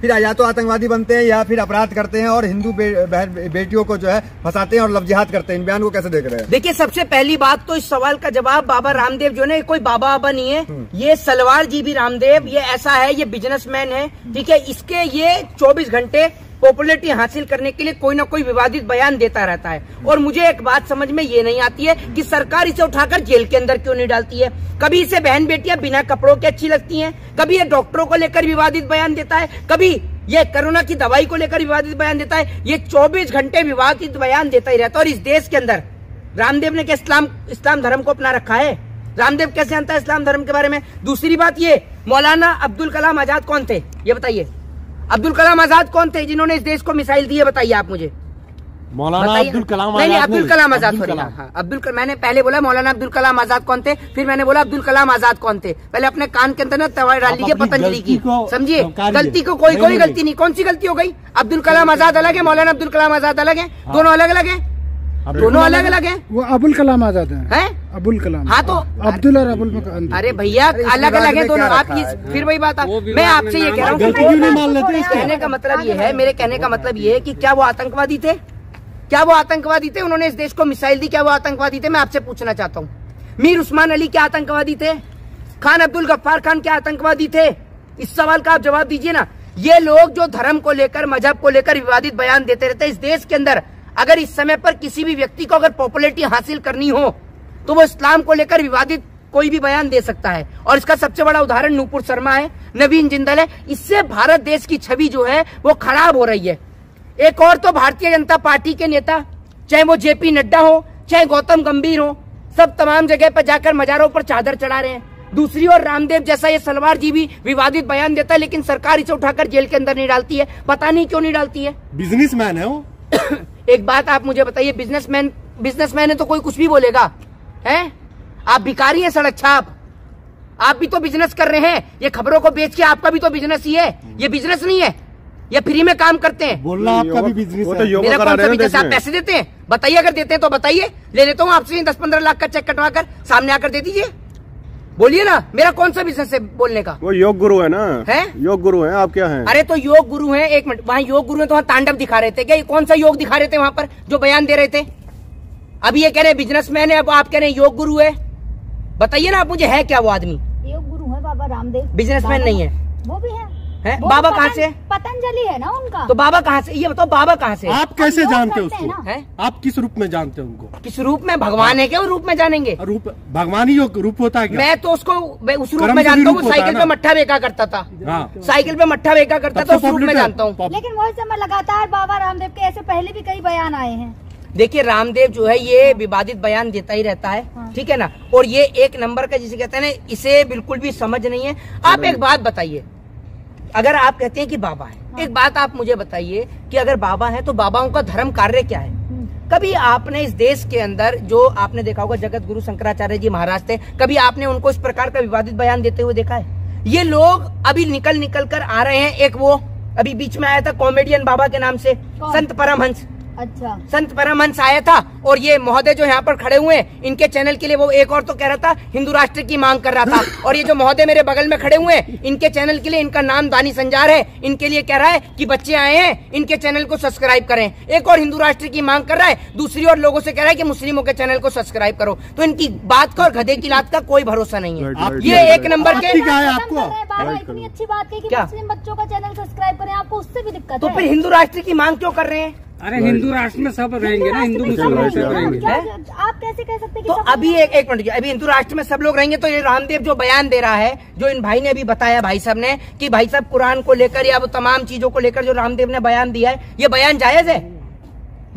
फिर या तो आतंकवादी बनते हैं या फिर अपराध करते हैं और हिंदू बेटियों को जो है फंसाते हैं और लव जिहाद करते हैं। इन बयान को कैसे देख रहे हैं? देखिए, सबसे पहली बात तो इस सवाल का जवाब, बाबा रामदेव जो है कोई बाबा बाबा नहीं है, ये सलवार जी भी रामदेव, ये ऐसा है, ये बिजनेसमैन है, ठीक है। इसके ये 24 घंटे पॉपुलैरिटी हासिल करने के लिए कोई ना कोई विवादित बयान देता रहता है। और मुझे एक बात समझ में ये नहीं आती है कि सरकार इसे उठाकर जेल के अंदर क्यों नहीं डालती है। कभी इसे बहन बेटियां बिना कपड़ों के अच्छी लगती हैं, कभी ये डॉक्टरों को लेकर विवादित बयान देता है, कभी ये कोरोना की दवाई को लेकर विवादित बयान देता है। ये 24 घंटे विवादित बयान देता ही रहता है। और इस देश के अंदर रामदेव ने क्या इस्लाम धर्म को अपना रखा है? रामदेव कैसे जानता है इस्लाम धर्म के बारे में? दूसरी बात, ये मौलाना अब्दुल कलाम आजाद कौन थे, ये बताइए। अब्दुल कलाम आजाद कौन थे जिन्होंने इस देश को मिसाइल दी है? बताइए आप मुझे। मौलाना अब्दुल कलाम आजाद। नहीं, अब्दुल कलाम आजाद, मैंने पहले बोला मौलाना अब्दुल कलाम आजाद कौन थे, फिर मैंने बोला अब्दुल कलाम आजाद कौन थे। पहले अपने कान के अंदर ना तवाई डाल लीजिए पतंजलि की, समझिए। गलती को कोई गलती नहीं। कौन सी गलती हो गई? अब्दुल कलाम आजाद अलग है, मौलाना अब्दुल कलाम आजाद अलग है, दोनों अलग अलग है, दोनों अलग अलग है। वो अबुल कलाम आजाद है, अबुल कलाम। हाँ, तो अब्दुल और अबुल, अरे भैया अलग अलग है दोनों। आप फिर वही बात, मैं आपसे ये कह रहा हूँ, कहने का मतलब ये है, मेरे कहने का मतलब ये है कि क्या वो आतंकवादी थे? क्या वो आतंकवादी थे? उन्होंने इस देश को मिसाइल दी, क्या वो आतंकवादी थे? मैं आपसे पूछना चाहता हूँ। मीर उस्मान अली क्या आतंकवादी थे? खान अब्दुल गफ्फार खान क्या आतंकवादी थे? इस सवाल का आप जवाब दीजिए ना। ये लोग जो धर्म को लेकर, मजहब को लेकर विवादित बयान देते रहते हैं इस देश के अंदर, अगर इस समय पर किसी भी व्यक्ति को अगर पॉपुलैरिटी हासिल करनी हो तो वो इस्लाम को लेकर विवादित कोई भी बयान दे सकता है। और इसका सबसे बड़ा उदाहरण नूपुर शर्मा है, नवीन जिंदल है। इससे भारत देश की छवि जो है वो खराब हो रही है। एक और तो भारतीय जनता पार्टी के नेता, चाहे वो जेपी नड्डा हो, चाहे गौतम गंभीर हो, सब तमाम जगह पर जाकर मजारों पर चादर चढ़ा रहे हैं। दूसरी ओर रामदेव जैसा ये सलवार जी भी विवादित बयान देता है, लेकिन सरकार इसे उठाकर जेल के अंदर नहीं डालती है। पता नहीं क्यों नहीं डालती है। बिजनेसमैन है वो। एक बात आप मुझे बताइए, बिजनेसमैन है तो कोई कुछ भी बोलेगा? हैं? आप भिखारी हैं, सड़क छाप। आप भी तो बिजनेस कर रहे हैं, ये खबरों को बेच के आपका भी तो बिजनेस ही है। ये बिजनेस नहीं है, ये फ्री में काम करते हैं। बोलना आपका भी बिजनेस है। मेरा कौन सा बिजनेस? आप पैसे देते हैं? बताइए, अगर देते हैं तो बताइए, ले लेता हूँ आपसे 10-15 लाख का चेक कटवा कर सामने आकर दे दीजिए। बोलिए ना, मेरा कौन सा बिजनेस है बोलने का? वो योग गुरु है ना? है योग गुरु है। आप क्या हैं? अरे तो योग गुरु हैं, एक मिनट, वहाँ योग गुरु है तो वहाँ तांडव दिखा रहे थे क्या? कौन सा योग दिखा रहे थे वहाँ पर जो बयान दे रहे थे? अभी ये कह रहे बिजनेसमैन है, अब आप कह रहे योग गुरु है। बताइए ना आप मुझे, है क्या वो आदमी? योग गुरु है बाबा रामदेव, बिजनेसमैन नहीं है। वो भी है। बाबा कहाँ से? पतंजलि है ना उनका। तो बाबा कहाँ से? ये बताओ, बाबा कहाँ से? आप कैसे जानते हो उसको? है? आप किस रूप में जानते हो उनको? किस रूप में? भगवान है क्या? वो रूप में जानेंगे? रूप भगवान ही रूप होता है क्या? मैं तो उसको उस रूप में जानता हूँ। साइकिल पे मट्ठा बेचा करता था। साइकिल पे मट्ठा बेचा करता था, उस रूप में जानता हूँ। लेकिन वही समय लगातार बाबा रामदेव के ऐसे पहले भी कई बयान आए हैं। देखिए, रामदेव जो है ये विवादित बयान देता ही रहता है, ठीक है ना। और ये एक नंबर का जिसे कहते हैं ना, इसे बिल्कुल भी समझ नहीं है। आप एक बात बताइए, अगर आप कहते हैं कि बाबा है, एक बात आप मुझे बताइए कि अगर बाबा है तो बाबाओं का धर्म कार्य क्या है? कभी आपने इस देश के अंदर जो आपने देखा होगा, जगत गुरु शंकराचार्य जी महाराज थे, कभी आपने उनको इस प्रकार का विवादित बयान देते हुए देखा है? ये लोग अभी निकल कर आ रहे हैं। एक वो अभी बीच में आया था कॉमेडियन बाबा के नाम से, संत परमहंस। अच्छा, संत परमहंस आया था, और ये महोदय जो यहाँ पर खड़े हुए हैं, इनके चैनल के लिए वो एक और तो कह रहा था हिंदू राष्ट्र की मांग कर रहा था। और ये जो महोदय मेरे बगल में खड़े हुए हैं, इनके चैनल के लिए, इनका नाम दानी संजार है, इनके लिए कह रहा है कि बच्चे आए हैं, इनके चैनल को सब्सक्राइब करें। एक और हिंदू राष्ट्र की मांग कर रहा है, दूसरी ओर लोगों से कह रहा है कि मुस्लिमों के चैनल को सब्सक्राइब करो। तो इनकी बात का और गधे की लात का कोई भरोसा नहीं है। ये एक नंबर के आपको इतनी अच्छी बात कही कि मुस्लिम बच्चों का चैनल सब्सक्राइब करें, आपको उससे भी दिक्कत है। तो फिर हिंदू राष्ट्र की मांग क्यों कर रहे हैं? अरे हिंदू राष्ट्र में सब रहेंगे ना, हिंदू मुस्लिम रहेंगे। आप कैसे कह सकते हैं? तो अभी एक मिनट, अभी हिंदू राष्ट्र में सब लोग रहेंगे, तो ये रामदेव जो बयान दे रहा है, जो इन भाई ने अभी बताया, भाई साहब ने, कि भाई साहब कुरान को लेकर या वो तमाम चीजों को लेकर जो रामदेव ने बयान दिया है, ये बयान जायज है?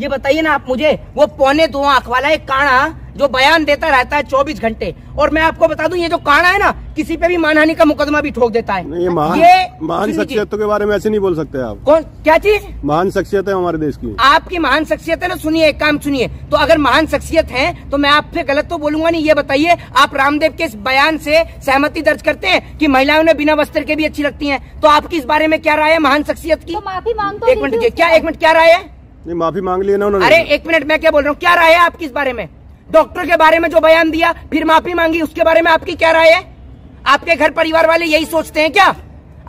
ये बताइए ना आप मुझे। वो 2.25 आंख वाला एक काढ़ा जो बयान देता रहता है 24 घंटे, और मैं आपको बता दूं, ये जो काढ़ा है ना, किसी पे भी मानहानि का मुकदमा भी ठोक देता है। ये महान शख्सियतों के बारे में ऐसे नहीं बोल सकते आप। कौन? क्या चीज? महान शख्सियत है हमारे देश की। आपकी महान शख्सियत है ना, सुनिए, एक काम सुनिए। तो अगर महान शख्सियत है तो मैं आपसे गलत तो बोलूंगा नहीं। ये बताइए, आप रामदेव के इस बयान से सहमति दर्ज करते हैं कि महिलाओं ने बिना वस्त्र के भी अच्छी लगती हैं? तो आपकी इस बारे में क्या राय है महान शख्सियत की? तो माफी मांग। एक मिनट, क्या एक मिनट, क्या राय है? नहीं, माफी मांग ली ना उन्होंने। अरे एक मिनट, मैं क्या बोल रहा हूँ, क्या राय है आपकी इस बारे में? डॉक्टर के बारे में जो बयान दिया, फिर माफी मांगी, उसके बारे में आपकी क्या राय है? आपके घर परिवार वाले यही सोचते हैं क्या?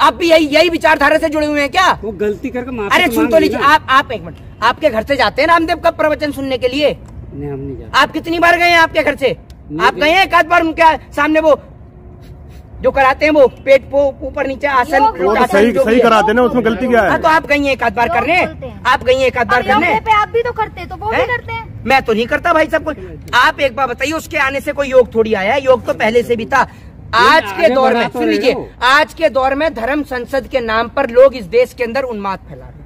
आप भी यही विचारधारा से जुड़े हुए हैं क्या? वो गलती करके माफी अरे सुन तो लीजिए, आप एक मिनट, आपके घर से जाते हैं रामदेव का प्रवचन सुनने के लिए? नहीं, हम नहीं जाते। आप कितनी बार गए हैं आपके घर से? आप गए हैं एक आध बार उनके सामने वो जो कराते हैं, वो पेट को ऊपर नीचे आसन, वो तो सही कराते हैं ना, उसमें गलती क्या है? तो आप गई हैं एक आध बार करने, आप गई हैं एक आध बार करने, आप भी तो करते, तो वो भी करते हैं। मैं तो नहीं करता भाई सब कुछ। आप एक बार बताइए, उसके आने से कोई योग थोड़ी आया है, योग तो पहले से भी था। आज के दौर में सुन लीजिए, आज के दौर में धर्म संसद के नाम पर लोग इस देश के अंदर उन्माद फैला रहे हैं।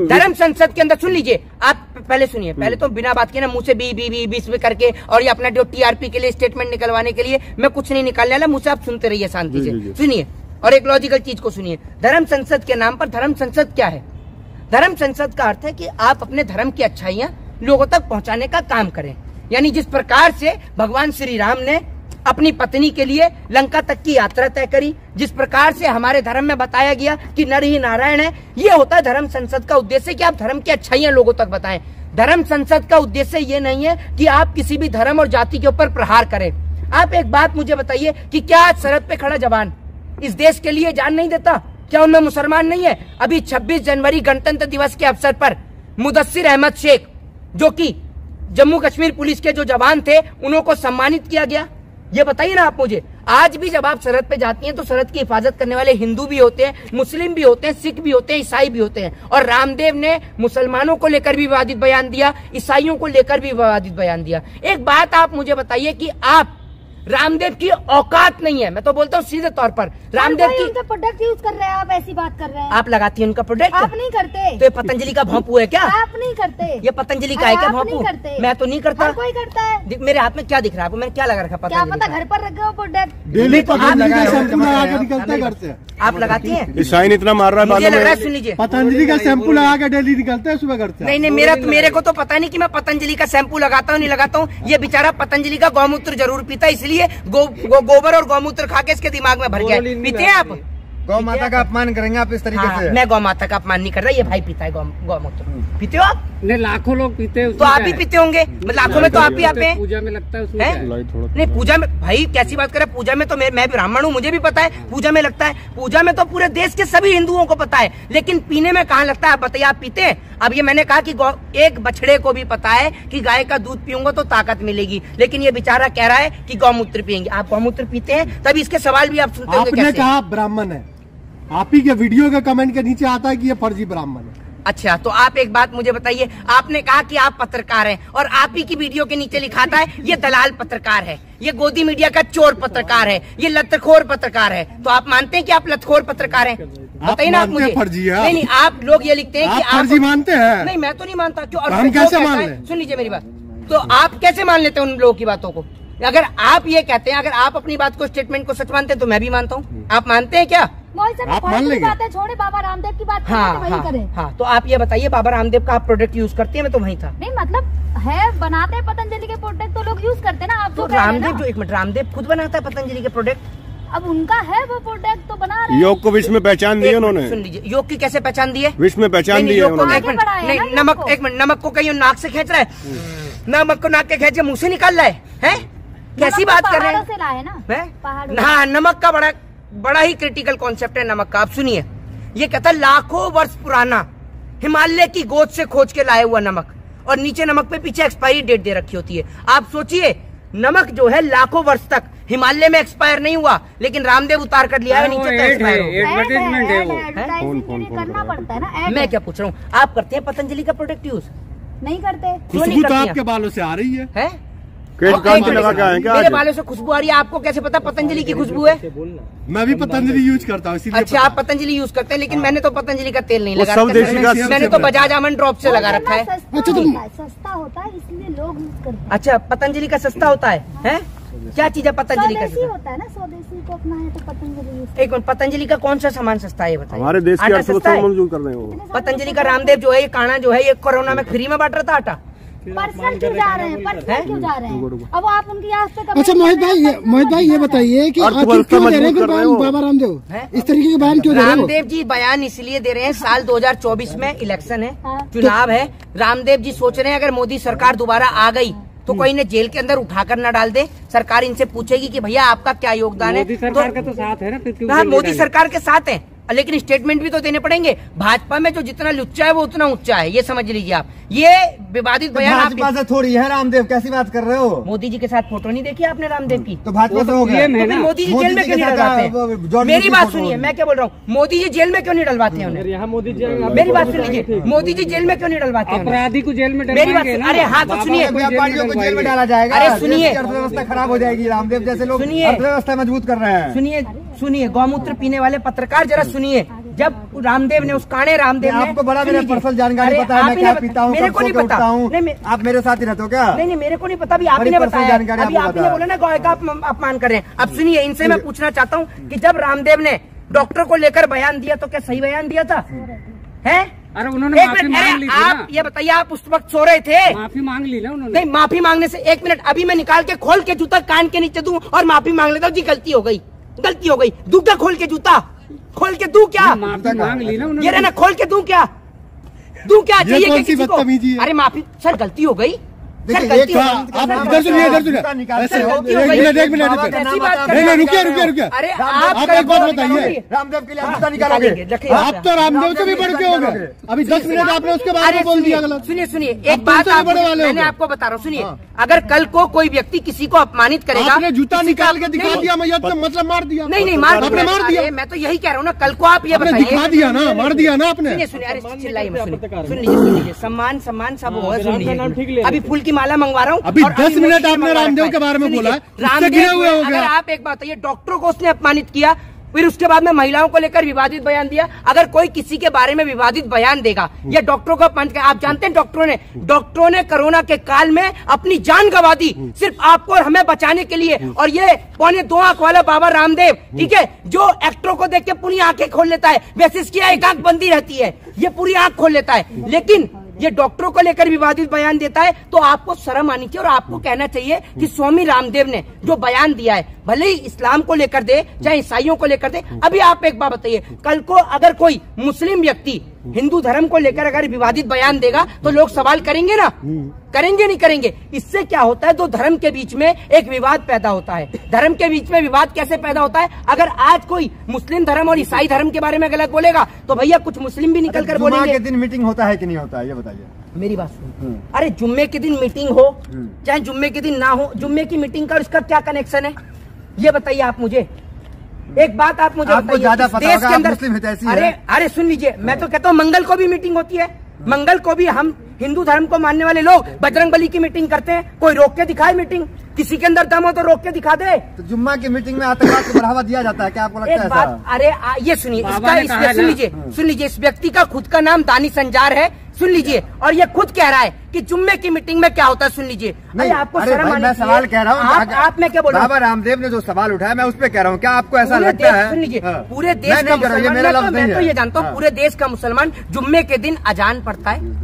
धर्म संसद के अंदर सुन लीजिए, आप पहले सुनिए, पहले तो बिना बात के ना मुंह से बी करके और ये अपना जो टीआरपी के लिए स्टेटमेंट निकलवाने के लिए, मैं कुछ नहीं निकालने वाला, मुझसे आप सुनते रहिए शांति से, सुनिए और एक लॉजिकल चीज को सुनिए। धर्म संसद के नाम पर, धर्म संसद क्या है? धर्म संसद का अर्थ है कि आप अपने धर्म की अच्छाइयां लोगों तक पहुंचाने का काम करें। यानी जिस प्रकार से भगवान श्री राम ने अपनी पत्नी के लिए लंका तक की यात्रा तय करी, जिस प्रकार से हमारे धर्म में बताया गया कि नर ही नारायण है, ये होता है धर्म संसद का उद्देश्य कि आप धर्म की अच्छाइयां लोगों तक बताएं। धर्म संसद का उद्देश्य ये नहीं है कि आप किसी भी धर्म और जाति के ऊपर प्रहार करें। आप एक बात मुझे बताइए कि क्या आज सरहद पे खड़ा जवान इस देश के लिए जान नहीं देता? क्या उनमें मुसलमान नहीं है? अभी 26 जनवरी गणतंत्र दिवस के अवसर पर मुदस्सिर अहमद शेख, जो कि जम्मू कश्मीर पुलिस के जो जवान थे, उनको सम्मानित किया गया। ये बताइए ना आप मुझे, आज भी जब आप सरहद पे जाती हैं तो सरहद की हिफाजत करने वाले हिंदू भी होते हैं, मुस्लिम भी होते हैं, सिख भी होते हैं, ईसाई भी होते हैं। और रामदेव ने मुसलमानों को लेकर भी विवादित बयान दिया, ईसाइयों को लेकर भी विवादित बयान दिया। एक बात आप मुझे बताइए कि आप, रामदेव की औकात नहीं है, मैं तो बोलता हूँ सीधे तौर पर, रामदेव की उनका प्रोडक्ट यूज कर रहे हैं, आप ऐसी बात कर रहे हैं। आप लगाती हैं उनका प्रोडक्ट? आप नहीं करते। तो ये पतंजलि का भोंपू है क्या? आप नहीं करते। ये पतंजलि का है क्या भोंपू? मैं तो नहीं करता। कोई करता है। मेरे हाथ में क्या दिख रहा है आपको? मैंने क्या लगा रखा? क्या पता, घर पर रखे हो प्रोडक्ट। डेली पतंजलि का शैम्पू लगा के निकलता है घर से। आप लगाती हैं? शाइन इतना मार रहा है, मुझे लग रहा है, सुन लीजिए, पतंजलि का शैम्पू लगा के डेली निकलता है सुबह घर से। नहीं, मेरे को तो पता नहीं कि मैं पतंजलि का शैम्पू लगाता हूँ नहीं लगाता हूँ। ये बेचारा पतंजलि का गौमूत्र जरूर पीता, इसलिए गोबर और गौमूत्र खा के इसके दिमाग में भर गया। पीते हैं आप? गौ माता का अपमान करेंगे आप इस तरीके से? मैं गौ माता का अपमान नहीं कर रहा, ये भाई पीता है गौमूत्र। पीते हो आप? नहीं, लाखों लोग पीते हैं, तो आप भी पीते होंगे, लाखों में तो आप भी आप हैं। पूजा में लगता है उसमें। नहीं, पूजा में भाई कैसी बात कर रहे हैं? पूजा में तो मैं ब्राह्मण हूँ, मुझे भी पता है पूजा में लगता है। पूजा में तो पूरे देश के सभी हिंदुओं को पता है, लेकिन पीने में कहाँ लगता है? आप बताइए, आप पीते हैं? अब ये मैंने कहा कि एक बछड़े को भी पता है कि गाय का दूध पीऊंगा तो ताकत मिलेगी, लेकिन ये बेचारा कह रहा है कि गौमूत्र पियेंगे। आप गौमूत्र पीते हैं, तभी इसके सवाल भी आप सुनते होंगे। आपने कहा ब्राह्मण है, आप ही के वीडियो के कमेंट के नीचे आता है कि ये फर्जी ब्राह्मण है। अच्छा, तो आप एक बात मुझे बताइए, आपने कहा कि आप पत्रकार हैं और आप ही की वीडियो के नीचे लिखाता है ये दलाल पत्रकार है, ये गोदी मीडिया का चोर पत्रकार है, ये लतखोर पत्रकार है। तो आप मानते हैं कि आप लतखोर पत्रकार हैं? बताइए ना आप मुझे। फर्जी है? नहीं, आप लोग ये लिखते हैं कि आप फर्जी मानते हैं। नहीं, मैं तो नहीं मानता। क्यों? और हम कैसे मान लें? सुन लीजिए मेरी बात, तो आप कैसे मान लेते हैं उन लोगों की बातों को? अगर आप ये कहते हैं, अगर आप अपनी बात को, स्टेटमेंट को सच मानते हैं, तो मैं भी मानता हूँ। आप मानते हैं क्या? आप मान लेंगे? छोड़े, बाबा रामदेव की बात करें। हाँ, तो आप ये बताइए, बाबा रामदेव का आप प्रोडक्ट यूज करते हैं? मैं तो वहीं था। नहीं, मतलब है, बनाते हैं पतंजलि के प्रोडक्ट तो लोग यूज करते हैं ना। आप तो रामदेव, जो एक मिनट, रामदेव खुद बनाता है पतंजलि के प्रोडक्ट? अब उनका है वो प्रोडक्ट, तो बना रहे हैं। योग को विश्व में पहचान दी है उन्होंने। सुन लीजिए, योग की कैसे पहचान दी है? विश्व में पहचान दी है उन्होंने। नमक को कहीं नाक से खींच रहा है, नमक को नाक के खींच के मुंह से निकाल रहा है? कैसी बात कर रहे हैं? हाँ, नमक का बड़ा ही क्रिटिकल कॉन्सेप्ट है नमक का। आप सुनिए, ये कहता है लाखों वर्ष पुराना हिमालय की गोद से खोज के लाए हुआ नमक, और नीचे नमक पे पीछे एक्सपायरी डेट दे रखी होती है। आप सोचिए, नमक जो है लाखों वर्ष तक हिमालय में एक्सपायर नहीं हुआ, लेकिन रामदेव उतार कर लिया है नीचे तो एक्सपायर हो गया। करना पड़ता है ना। मैं क्या पूछ रहा हूँ, आप करते हैं पतंजलि का प्रोडक्ट यूज? नहीं करते। खुशबू तो आपके बालों से आ रही है? मेरे बालों से खुशबू आ रही है, आपको कैसे पता पतंजलि की खुशबू है? मैं भी पतंजलि यूज करता हूँ। अच्छा, आप पतंजलि यूज करते हैं, लेकिन मैंने तो पतंजलि का तेल नहीं लगा रखा, मैंने तो बजाज आमंड ड्रॉप से लगा रखा है। सस्ता होता है इसलिए लोग यूज करते हैं। अच्छा, पतंजलि का सस्ता होता है? क्या चीज है पतंजलि का? स्वदेशी होता है ना, स्वदेशी को अपना है तो पतंजलि। एक मिनट, पतंजलि का कौन सा सामान सस्ता है ये बताइए? हमारे देश की अर्थव्यवस्था मंजूर कर रहे हो। पतंजलि का रामदेव जो है, ये काना जो है, ये कोरोना में फ्री में बांट रहा था आटा। पर्सनल क्यों जा रहे हैं? पर्सनल क्यों जा रहे हैं? अब आप उनकी आस पे। अच्छा मोहित भाई ये बताइए कि आखिर क्यों दे रहे हैं बाबा रामदेव इस तरीके के बयान क्यों दे रहे हैं? रामदेव जी बयान इसलिए दे रहे हैं, साल 2024 में इलेक्शन है, चुनाव है। रामदेव जी सोच रहे हैं अगर मोदी सरकार दोबारा आ गई तो कोई ने जेल के अंदर उठाकर न डाल दे। सरकार इनसे पूछेगी कि भैया आपका क्या योगदान है। मोदी सरकार का तो साथ है ना, हाँ, मोदी सरकार के साथ है, लेकिन स्टेटमेंट भी तो देने पड़ेंगे। भाजपा में जो जितना लुच्चा है वो उतना ऊंचा है, ये समझ लीजिए आप। ये विवादित बयान भाजपा से थोड़ी है रामदेव, कैसी बात कर रहे हो? मोदी जी के साथ फोटो नहीं देखी आपने रामदेव की? तो भाजपा से हो गया। तो मोदी जी जेल में क्यों नहीं डलवाते? मेरी बात सुनिए, मैं क्या बोल रहा हूँ, मोदी जी जेल में क्यों नहीं डलवाते हैं उन्हें? यहाँ मोदी जी, मेरी बात सुन लीजिए, मोदी जी जेल में क्यों नहीं डलवाते हैं? अपराधी को जेल में मेरी बात, अरे हाँ तो सुनिए, व्यापारियों को जेल में डाला जाएगा। अरे सुनिए, अर्थव्यवस्था खराब हो जाएगी। रामदेव जैसे लोग अर्थव्यवस्था मजबूत कर रहे हैं। सुनिए गौमूत्र पीने वाले पत्रकार जरा सुनिए, जब रामदेव ने उस काणे रामदेव ने, आपको बड़ा मेरे पर्सनल जानकारी पता है, मैं क्या पीता हूँ, मेरे को नहीं पता। आप मेरे साथ ही रहते हो क्या? नहीं मेरे को नहीं पता, अभी आपने बताया, अभी आपने बोला ना गौ का अपमान कर रहे हैं। अब सुनिए, इनसे मैं पूछना चाहता हूँ कि जब रामदेव ने डॉक्टर को लेकर बयान दिया तो क्या सही बयान दिया था? है? अरे उन्होंने माफी मांग ली थी ना। आप ये बताइए, आप उस वक्त सो रहे थे? माफी मांग ली ना उन्होंने। नहीं, माफी मांगने से 1 मिनट, अभी मैं निकाल के खोल के जूता कान के नीचे दूं और माफी मांग लेता हूँ, जी गलती हो गई, गलती हो गई। दूं क्या खोल के जूता? खोल के दूं क्या? माफी मांग ली ना उन्होंने। ये रहना, खोल के दूं क्या? दूं क्या चाहिए कौन सी बदतमीजी है? अरे माफी सर, गलती हो गई। आप इधर सुनिए, एक मिनट रुकिए। अरे आप एक बात बताइए, रामदेव के लिए आप जूता निकालोगे? आप तो रामदेव से भी बढ़ के हो गए। अभी 10 मिनट आपने उसके बारे में बोल दिया गलत। सुनिए, एक बात मैंने आपको बता रहा हूँ, सुनिए, अगर कल को कोई व्यक्ति किसी को अपमानित करेगा, आपने जूता निकाल के दिखा दिया, मैं मतलब मार दिया। नहीं मार दिया, मैं तो यही कह रहा हूँ ना, कल को आप ये बताइए, दिखा दिया ना, मार दिया ना आपने। सुनिए, अरे चिल्लाइए मत, सुन लीजिए, सम्मान सब होगा, सुन लीजिए। अभी फूल की माला मंगवा रहा हूँ। अभी 10 मिनट आपने रामदेव के बारे में बोला है, रामदेव अगर आप एक बात बताइए, डॉक्टरों को उसने अपमानित किया, फिर उसके बाद में महिलाओं को लेकर विवादित बयान दिया। अगर कोई किसी के बारे में विवादित बयान देगा या डॉक्टरों को अपमानित किया, आप जानते हैं डॉक्टरों ने कोरोना के काल में अपनी जान गंवा दी सिर्फ आपको और हमें बचाने के लिए। और ये 2.25 आंख वाला बाबा रामदेव, ठीक है, जो एक्टरों को देख के पूरी आंखें खोल लेता है, वैसे इसकी एक आंख बंदी रहती है, ये पूरी आंख खोल लेता है, लेकिन ये डॉक्टरों को लेकर विवादित बयान देता है। तो आपको शर्म आनी चाहिए और आपको कहना चाहिए कि स्वामी रामदेव ने जो बयान दिया है, भले ही इस्लाम को लेकर दे चाहे ईसाइयों को लेकर दे। अभी आप एक बात बताइए, कल को अगर कोई मुस्लिम व्यक्ति हिंदू धर्म को लेकर अगर विवादित बयान देगा तो लोग सवाल करेंगे ना? करेंगे नहीं करेंगे? इससे क्या होता है, दो धर्म के बीच में एक विवाद पैदा होता है। धर्म के बीच में विवाद कैसे पैदा होता है? अगर आज कोई मुस्लिम धर्म और ईसाई धर्म के बारे में गलत बोलेगा तो भैया कुछ मुस्लिम भी निकल कर बोलेंगे। जुम्मे के दिन मीटिंग होता है कि नहीं होता है, ये बताइए। मेरी बात सुन, अरे जुम्मे के दिन मीटिंग हो चाहे जुम्मे के दिन ना हो, जुम्मे की मीटिंग का और इसका क्या कनेक्शन है, ये बताइए आप मुझे। एक बात आप मुझे बताइए, ज्यादा पता देश के अंदर मुस्लिम अरे सुन लीजिए, मैं तो कहता हूँ मंगल को भी मीटिंग होती है। मंगल को भी हम हिंदू धर्म को मानने वाले लोग बजरंगबली की मीटिंग करते हैं। कोई रोक के दिखाए मीटिंग, किसी के अंदर दम हो तो रोक के दिखा दे। तो जुम्मा की मीटिंग में आतंकवाद को बढ़ावा दिया जाता है क्या, आपको लगता है? एक बात, अरे ये सुनिए, सुन लीजिए, इस व्यक्ति का खुद का नाम दानी संजार है, सुन लीजिए, और ये खुद कह रहा है कि जुम्मे की मीटिंग में क्या होता है, सुन लीजिए। नहीं, आपको मैं सवाल कह रहा हूँ, आप मैं क्या बोल रहा हूँ, बाबा रामदेव ने जो सवाल उठाया मैं उस पर कह रहा हूँ, क्या आपको ऐसा लगता है? सुन लीजिए, पूरे देश का मुसलमान, मैं तो ये जानता हूँ, पूरे देश का मुसलमान जुम्मे के दिन अजान पढ़ता है,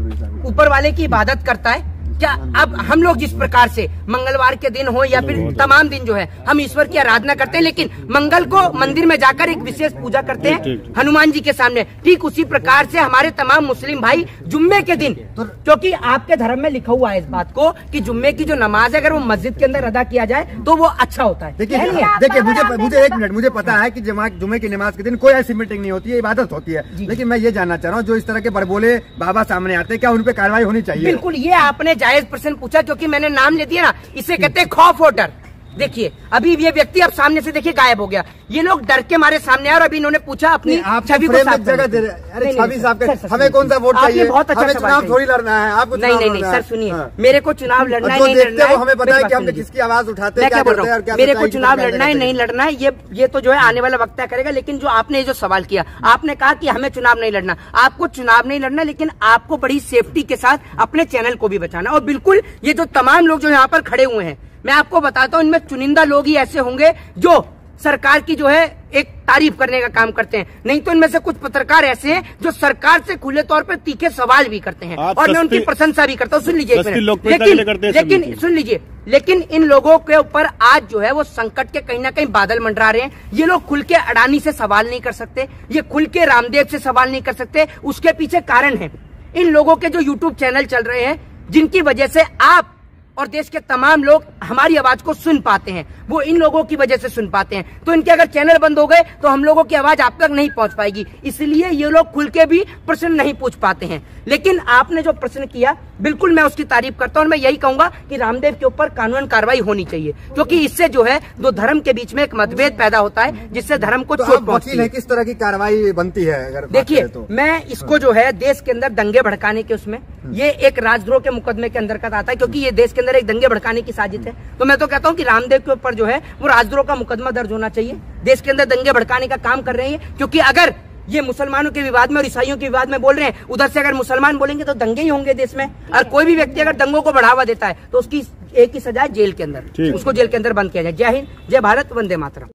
ऊपर वाले की इबादत करता है। क्या अब हम लोग जिस प्रकार से मंगलवार के दिन हो या फिर तमाम दिन जो है हम ईश्वर की आराधना करते हैं, लेकिन मंगल को मंदिर में जाकर एक विशेष पूजा करते हैं हनुमान जी के सामने, ठीक उसी प्रकार से हमारे तमाम मुस्लिम भाई जुम्मे के दिन, क्योंकि आपके धर्म में लिखा हुआ है इस बात को कि जुम्मे की जो नमाज है अगर वो मस्जिद के अंदर अदा किया जाए तो वो अच्छा होता है। देखिए मुझे एक मिनट, मुझे पता है कि जुम्मे की नमाज के दिन कोई ऐसी मीटिंग नहीं होती है, इबादत होती है, लेकिन मैं ये जानना चाह रहा हूँ जो इस तरह के बड़बोले बाबा सामने आते हैं, क्या उन पर कार्रवाई होनी चाहिए? बिल्कुल, ये आपने जायज प्रश्न पूछा, क्योंकि मैंने नाम ले दिया ना, इसे कहते हैं खौफ वोटर। देखिए अभी ये व्यक्ति अब सामने से देखिए गायब हो गया, ये लोग डर के मारे सामने आए और अभी इन्होंने पूछा अपनी छवि को साफ जगह दे रहे। अरे छवि साफ, हमें कौन सा वोट चाहिए? बहुत अच्छा चुनाव थोड़ी लड़ना है आपको। नहीं सर सुनिए, मेरे को चुनाव लड़ना है नहीं लड़ना है, हमें पता है कि हम किसकी आवाज उठाते हैं, क्या बोल रहे हैं, मेरे को चुनाव लड़ना है नहीं लड़ना है, ये तो जो है आने वाला वक्त तय करेगा। लेकिन जो आपने जो सवाल किया, आपने कहा कि हमें चुनाव नहीं लड़ना, आपको चुनाव नहीं लड़ना, लेकिन आपको बड़ी सेफ्टी के साथ अपने चैनल को भी बचाना। और बिल्कुल ये जो तमाम लोग जो यहाँ पर खड़े हुए हैं, मैं आपको बताता हूँ, इनमें चुनिंदा लोग ही ऐसे होंगे जो सरकार की जो है एक तारीफ करने का काम करते हैं, नहीं तो इनमें से कुछ पत्रकार ऐसे हैं जो सरकार से खुले तौर पर तीखे सवाल भी करते हैं और मैं उनकी प्रशंसा भी करता हूँ। सुन लीजिए, लेकिन सुन लीजिए, लेकिन इन लोगों के ऊपर आज जो है वो संकट के कहीं ना कहीं बादल मंडरा रहे हैं। ये लोग खुल के अडानी से सवाल नहीं कर सकते, ये खुल के रामदेव से सवाल नहीं कर सकते। उसके पीछे कारण है इन लोगों के जो यूट्यूब चैनल चल रहे हैं, जिनकी वजह से आप और देश के तमाम लोग हमारी आवाज को सुन पाते हैं, वो इन लोगों की वजह से सुन पाते हैं। तो इनके अगर चैनल बंद हो गए तो हम लोगों की आवाज आप तक नहीं पहुंच पाएगी, इसलिए ये लोग खुल के भी प्रश्न नहीं पूछ पाते हैं। लेकिन आपने जो प्रश्न किया, बिल्कुल मैं उसकी तारीफ करता हूं और मैं यही कहूंगा कि रामदेव के ऊपर कानून कार्रवाई होनी चाहिए, क्योंकि इससे जो है दो धर्म के बीच में एक मतभेद पैदा होता है, जिससे धर्म को चोट पहुंचती है। किस तरह की कार्रवाई बनती है? अगर देखिए, मैं इसको जो है देश के अंदर दंगे भड़काने के उसमें, ये एक राजद्रोह के मुकदमे के अंतर्गत आता है, क्योंकि ये देश के अंदर एक दंगे भड़काने की साजिश है। तो मैं तो कहता हूं कि रामदेव के ऊपर जो है वो राजद्रोह का मुकदमा दर्ज होना चाहिए। देश के अंदर दंगे भड़काने का काम कर रहे हैं, क्योंकि अगर ये मुसलमानों के विवाद में और ईसाइयों के विवाद में बोल रहे हैं, उधर से अगर मुसलमान बोलेंगे तो दंगे ही होंगे देश में। और कोई भी व्यक्ति अगर दंगों को बढ़ावा देता है तो उसकी एक ही सजा है, जेल के अंदर, उसको जेल के अंदर बंद किया जाए। जय हिंद, जय भारत, वंदे मातरम।